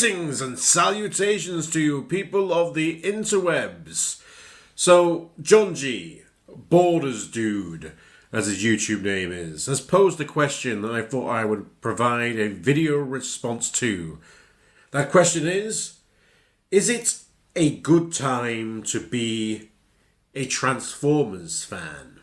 Greetings and salutations to you people of the interwebs. So, John G, Boardersdude, as his YouTube name is, has posed a question that I thought I would provide a video response to. That question is it a good time to be a Transformers fan?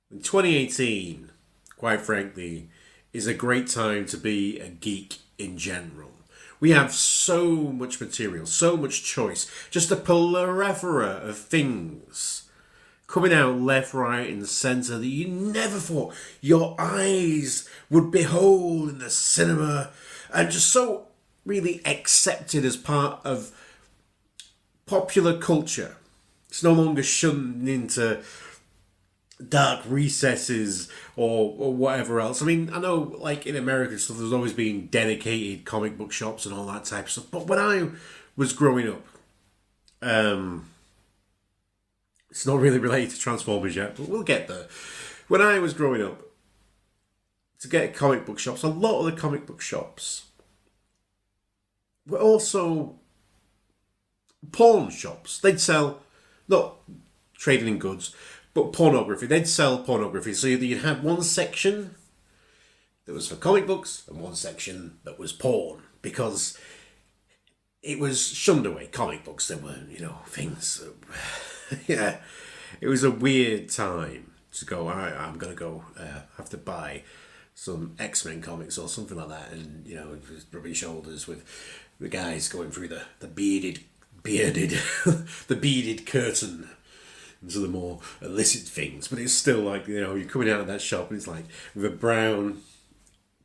In 2018, quite frankly, is a great time to be a geek in general. We have so much material, so much choice, just a plethora of things coming out left, right, and centre that you never thought your eyes would behold in the cinema, and just so really accepted as part of popular culture. It's no longer shunned into dark recesses or whatever else. I mean, I know, like, in America and stuff, there's always been dedicated comic book shops and all that type of stuff. But when I was growing up, it's not really related to Transformers yet, but we'll get there. When I was growing up, to get comic book shops, a lot of the comic book shops were also pawn shops. They'd sell, not trading in goods, but pornography. They'd sell pornography. So you'd have one section that was for comic books and one section that was porn, because it was shunned away. Comic books, there were, things. Yeah, it was a weird time to go, all right, I'm going to go have to buy some X-Men comics or something like that. And, rubbing shoulders with the guys going through the bearded, the beaded curtain into the more illicit things. But it's still like, you're coming out of that shop and it's like with a brown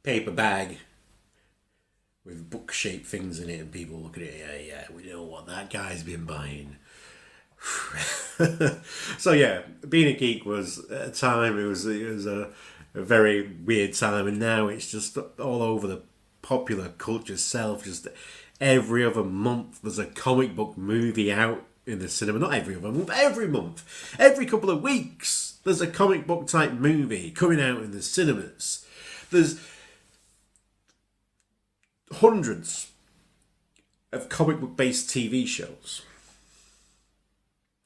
paper bag with book-shaped things in it, and people look at it, yeah, we know what that guy's been buying. So yeah, being a geek was, at a time, it was a very weird time, and now it's just all over the popular culture itself. Just every other month there's a comic book movie out in the cinema. Not every other month, every month. Every couple of weeks there's a comic book type movie coming out in the cinemas. There's hundreds of comic book based TV shows.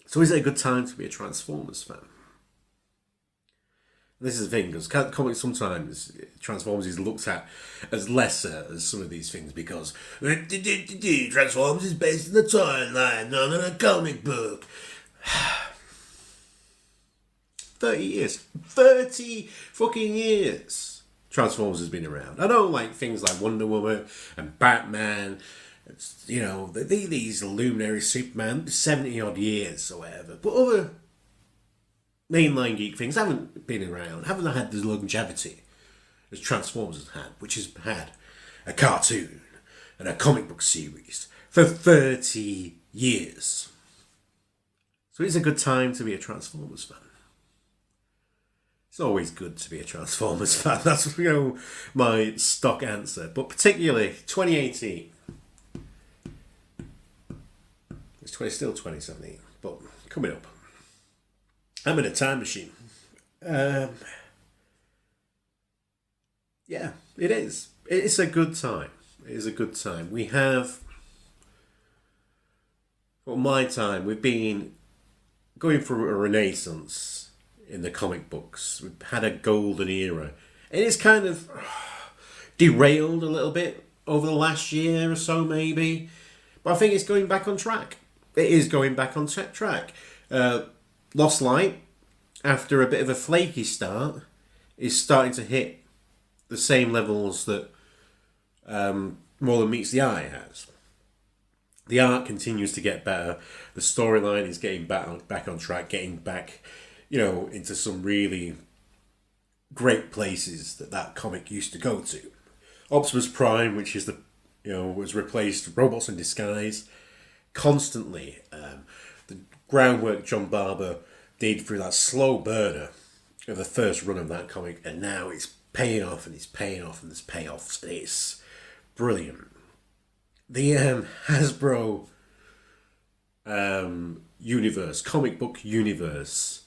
So is it a good time to be a Transformers fan? This is the thing, because comics sometimes, Transformers is looked at as lesser as some of these things, because Transformers is based on the timeline, not on a comic book. 30 years. 30 fucking years Transformers has been around. I know, like, things like Wonder Woman and Batman, these luminary Superman, 70 odd years or whatever. But other mainline geek things haven't been around, haven't had the longevity as Transformers has had, which has had a cartoon and a comic book series for 30 years. So it's a good time to be a Transformers fan. It's always good to be a Transformers fan. That's, my stock answer. But particularly 2018. It's still 2017, but coming up. I'm in a time machine. Yeah, it is. It's a good time. It is a good time. We have, for my time, we've been going through a renaissance in the comic books. We've had a golden era. It is kind of derailed a little bit over the last year or so, maybe. But I think it's going back on track. It is going back on track. Lost Light, after a bit of a flaky start, is starting to hit the same levels that More Than Meets the Eye has. The art continues to get better. The storyline is getting back on track, getting back, into some really great places that comic used to go to. Optimus Prime, which is was replaced Robots in Disguise, constantly. The groundwork John Barber did through that slow burner of the first run of that comic, and now it's paying off, and it's paying off, and there's payoffs, and it's brilliant. The Hasbro universe, comic book universe,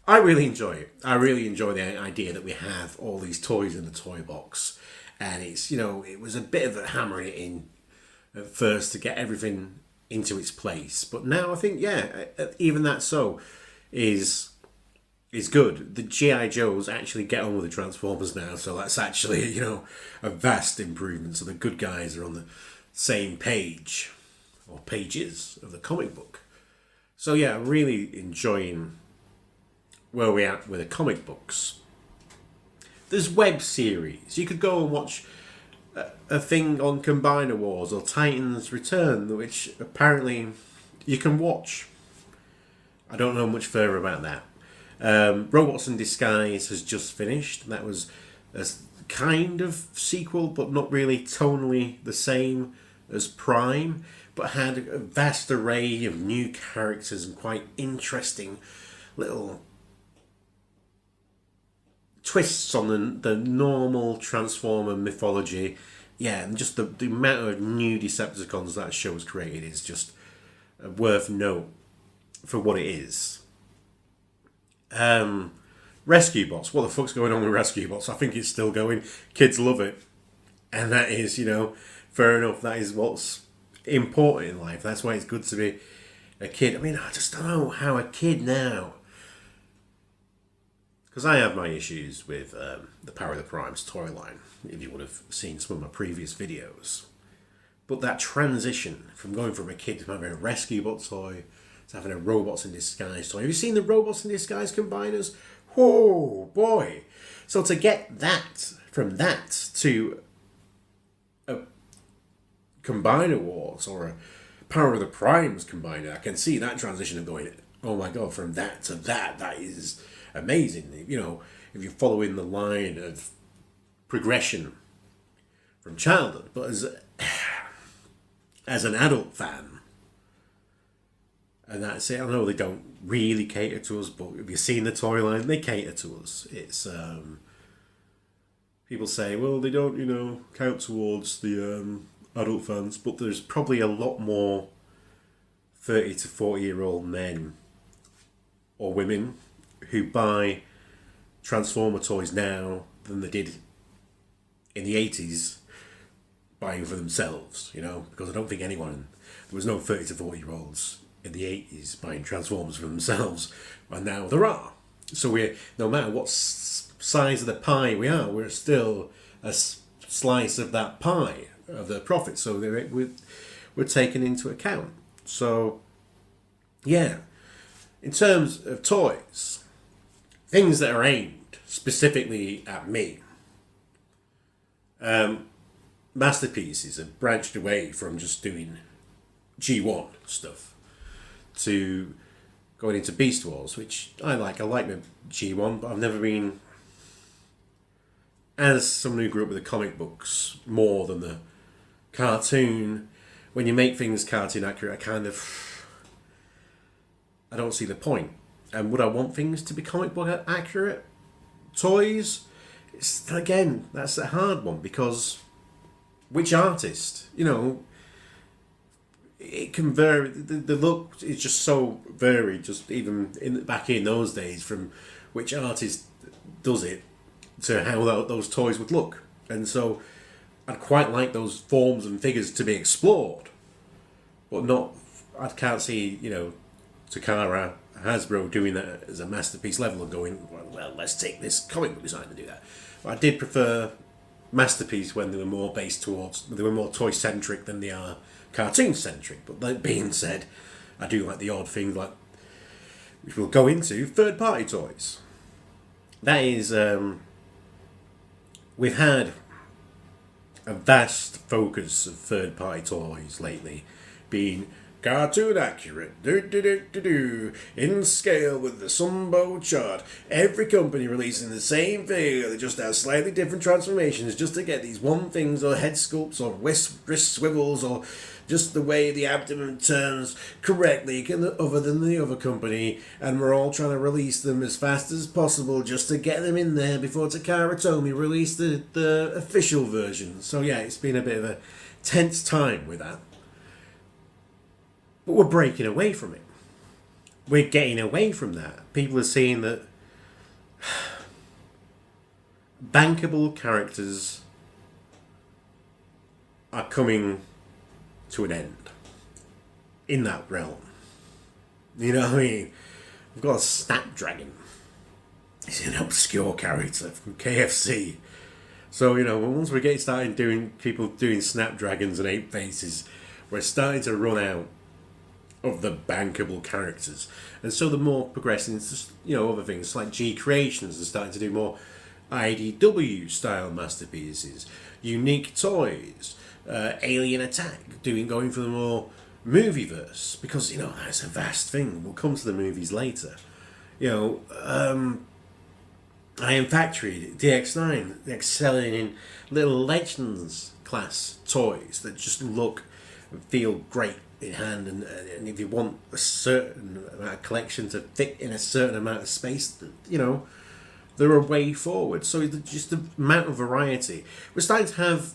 I really enjoy it. I really enjoy the idea that we have all these toys in the toy box, And it's, it was a bit of a hammering it in at first to get everything into its place. But now I think, even that is good. The G.I. Joes actually get on with the Transformers now, so that's actually, a vast improvement. So the good guys are on the same page, or pages, of the comic book. So yeah, really enjoying where we're at with the comic books. There's web series. You could go and watch a thing on Combiner Wars or Titans Return, which apparently you can watch. I don't know much further about that. Robots in Disguise has just finished. That was a kind of sequel, but not really tonally the same as Prime, but had a vast array of new characters and quite interesting little twists on the normal Transformer mythology. Yeah, and just the amount of new Decepticons that show has created is just worth note for what it is. Rescue Bots. What the fuck's going on with Rescue Bots? I think it's still going. Kids love it. And that is, fair enough. That is what's important in life. That's why it's good to be a kid. I mean, I just don't know how a kid now... Because I have my issues with the Power of the Primes toy line, if you would have seen some of my previous videos. But that transition from going from a kid to having a Rescue Bot toy to having a Robots in Disguise toy. Have you seen the Robots in Disguise combiners? Whoa, boy. So to get that, from that to a Combiner Wars or a Power of the Primes combiner, I can see that transition of going, oh my god, from that to that is amazing. If you're following the line of progression from childhood. But as an adult fan, and that's it. I know they don't really cater to us, but if you've seen the toy line, they cater to us. It's people say, well, they don't, count towards the adult fans, but there's probably a lot more 30 to 40-year-old men or women who buy Transformer toys now than they did in the 80s buying for themselves, because I don't think there was no 30 to 40-year-olds in the 80s buying Transformers for themselves, and now there are. So no matter what size of the pie we are, we're still a slice of that pie, of the profit, so we're taken into account. So, yeah, in terms of toys, things that are aimed specifically at me, Masterpieces have branched away from just doing G1 stuff to going into Beast Wars, which I like. I like my G1, but I've never been, as someone who grew up with the comic books more than the cartoon, when you make things cartoon accurate, I don't see the point. And would I want things to be comic book accurate? Toys? Again, that's a hard one, because which artist? It can vary. The look is just so varied, just even back in those days, from which artist does it to how those toys would look. And so I'd quite like those forms and figures to be explored, but not. I can't see, Takara, Hasbro doing that as a masterpiece level and going, well, let's take this comic book design and do that. But I did prefer Masterpiece when they were more toy centric than they are cartoon centric. But that being said, I do like the odd thing, which we'll go into, third party toys. That is, we've had a vast focus of third party toys lately, being cartoon accurate, in scale with the Sunbow chart. Every company releasing the same figure that just has slightly different transformations just to get these one things, or head sculpts, or wrist swivels, or just the way the abdomen turns correctly other than the other company, and we're all trying to release them as fast as possible just to get them in there before Takara Tomy released the official version. So yeah, it's been a bit of a tense time with that. But we're breaking away from it. We're getting away from that. People are seeing that bankable characters are coming to an end in that realm. You know what I mean? We've got a Snapdragon. He's an obscure character from KFC. So, once we get started people doing Snapdragons and Ape Faces, we're starting to run out of the bankable characters. And so the more progressing, other things like G Creations are starting to do more IDW style masterpieces, Unique Toys, Alien Attack, going for the more movieverse, because that's a vast thing. We'll come to the movies later. Iron Factory, DX9, excelling in little Legends class toys that just look and feel great in hand, and if you want a certain amount of collection to fit in a certain amount of space, they're a way forward. So just the amount of variety. We're starting to have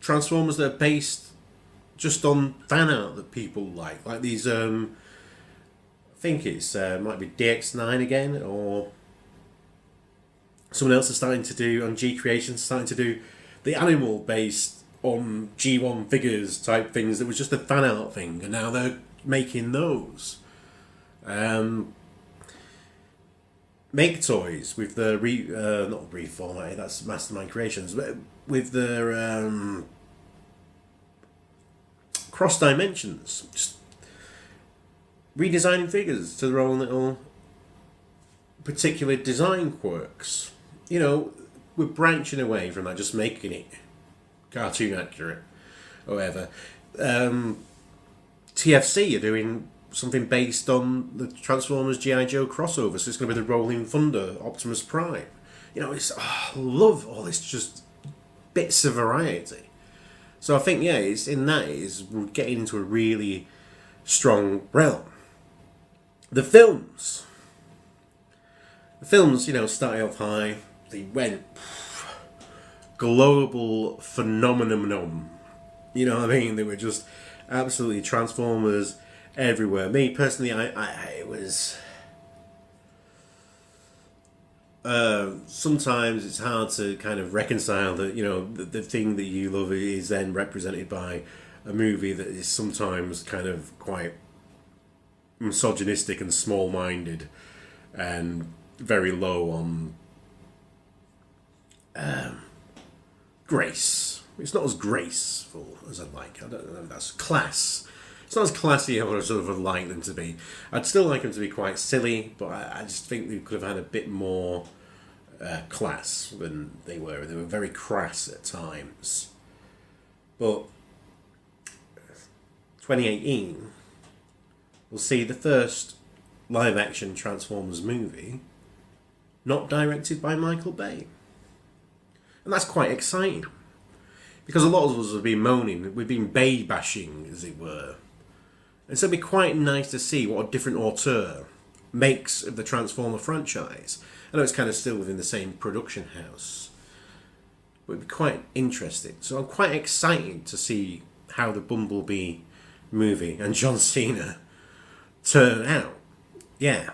Transformers that are based just on fan art that people like these. I think it's might be DX9 again, or someone else is starting to do on G Creations, starting to do the animal based on G1 figures type things that was just a fan art thing, and now they're making those. Make Toys with the not reformatted, that's Mastermind Creations, but with their cross dimensions, just redesigning figures to their own little particular design quirks. We're branching away from that, just making it cartoon accurate or whatever. TFC are doing something based on the Transformers G.I. Joe crossover, so it's going to be the Rolling Thunder Optimus Prime. I love all this just bits of variety. So I think, we're getting into a really strong realm. The films, started off high. They went global phenomenon. You know what I mean? They were just absolutely Transformers everywhere. Me personally, I was. Sometimes it's hard to kind of reconcile that the thing that you love is then represented by a movie that is sometimes kind of quite misogynistic and small-minded and very low on grace. It's not as graceful as I'd like. I don't know if that's class. It's not as classy as I sort of would like them to be. I'd still like them to be quite silly, but I just think they could have had a bit more class than they were. They were very crass at times. But 2018, we'll see the first live-action Transformers movie not directed by Michael Bay. And that's quite exciting. Because a lot of us have been moaning, we've been Bay bashing, as it were. And so it'd be quite nice to see what a different auteur makes of the Transformer franchise. I know it's kind of still within the same production house, but it'd be quite interesting. So I'm quite excited to see how the Bumblebee movie and John Cena turn out. Yeah.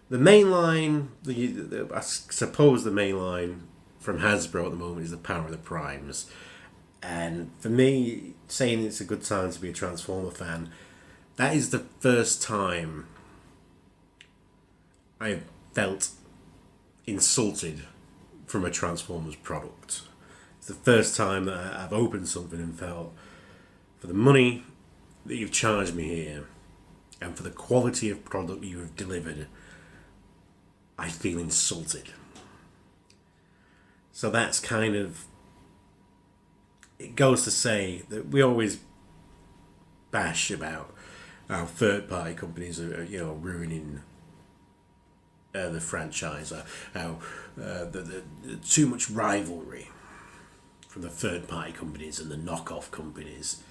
The main line, I suppose the main line from Hasbro at the moment is the Power of the Primes. And for me, saying it's a good time to be a Transformer fan, that is the first time I felt insulted from a Transformers product. It's the first time that I've opened something and felt, for the money that you've charged me here, and for the quality of product you have delivered, I feel insulted. So that's kind of, it goes to say that we always bash about how third-party companies are, ruining the franchise, how the too much rivalry from the third-party companies and the knockoff companies.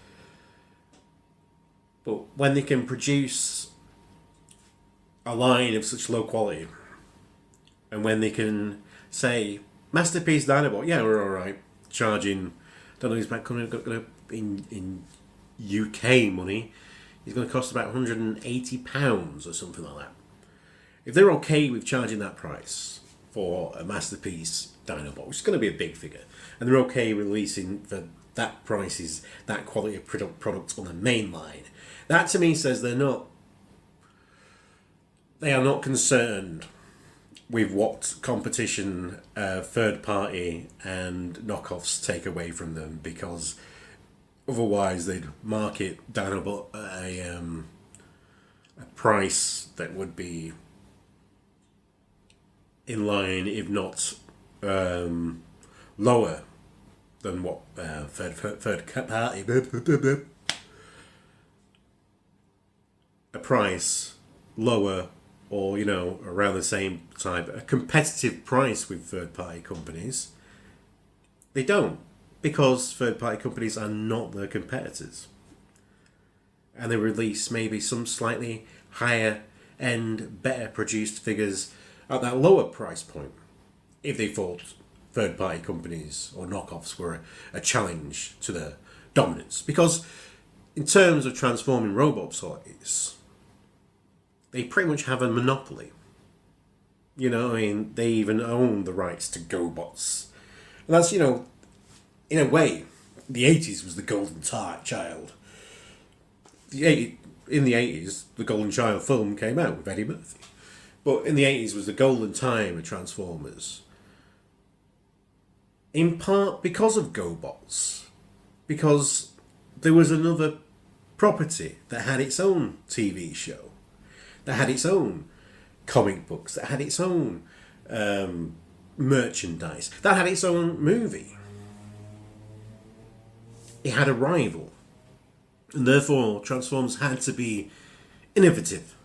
But when they can produce a line of such low quality, and when they can say, Masterpiece Dinobot, yeah, we're alright, charging, don't know, he's back coming in UK money, he's going to cost about £180 or something like that. If they're okay with charging that price for a Masterpiece Dinobot, which is going to be a big figure, and they're okay releasing for that prices, that quality of product on the main line. That to me says they are not concerned with what competition, third party and knockoffs take away from them, because otherwise they'd market Dinobot at a price that would be in line, if not lower than what third party. A price lower, or around the same type, a competitive price with third party companies. They don't, because third party companies are not their competitors, and they release maybe some slightly higher end, better produced figures at that lower price point, if they thought third party companies or knockoffs were a challenge to their dominance. Because in terms of transforming robot toys, they pretty much have a monopoly. They even own the rights to GoBots. And that's, in a way, the 80s was the golden child. In the 80s, the Golden Child film came out with Eddie Murphy. But in the 80s was the golden time of Transformers. In part because of GoBots. Because there was another property that had its own TV show, that had its own comic books, that had its own merchandise, that had its own movie. It had a rival. And therefore, Transformers had to be innovative.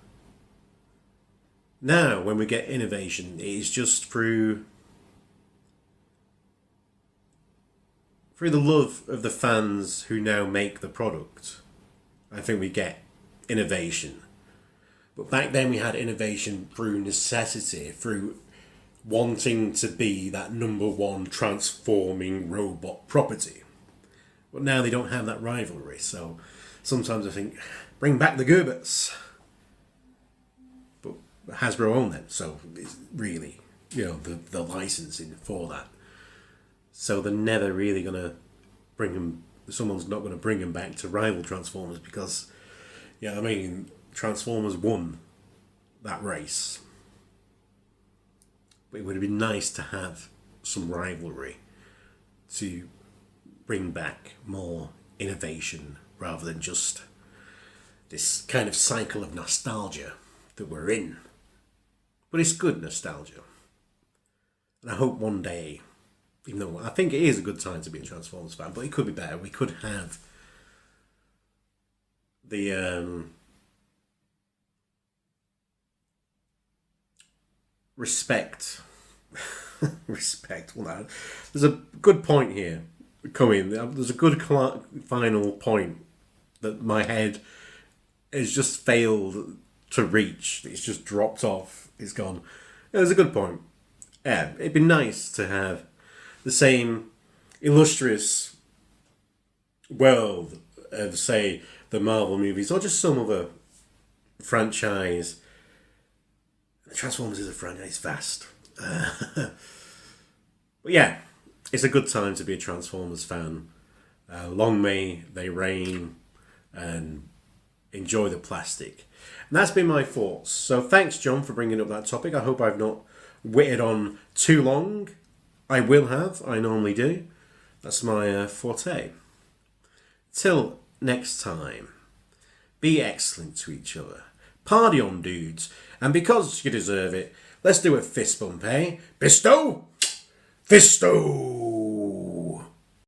Now, when we get innovation, it is just through the love of the fans who now make the product. I think we get innovation. But back then we had innovation through necessity, through wanting to be that number one transforming robot property. But now they don't have that rivalry, so sometimes I think, bring back the Gerbers. But Hasbro own them, so it's really, the licensing for that. So they're never really going to bring them, someone's not going to bring them back to rival Transformers, because, Transformers won that race. But it would have been nice to have some rivalry to bring back more innovation rather than just this kind of cycle of nostalgia that we're in. But it's good nostalgia. And I hope one day, even though I think it is a good time to be a Transformers fan, but it could be better. We could have the respect. Well, no, there's a good point here coming. There's a good final point that my head has just failed to reach. It's just dropped off. It's gone. There's a good point. Yeah, it'd be nice to have the same illustrious world of, say, the Marvel movies, or just some other franchise. Transformers is a franchise, vast. But yeah, it's a good time to be a Transformers fan. Long may they reign, and enjoy the plastic. And that's been my thoughts. So thanks, John, for bringing up that topic. I hope I've not witted on too long. I will have. I normally do. That's my forte. Till next time, be excellent to each other. Party on, dudes. And because you deserve it, let's do a fist bump, eh? Fisto! Fisto!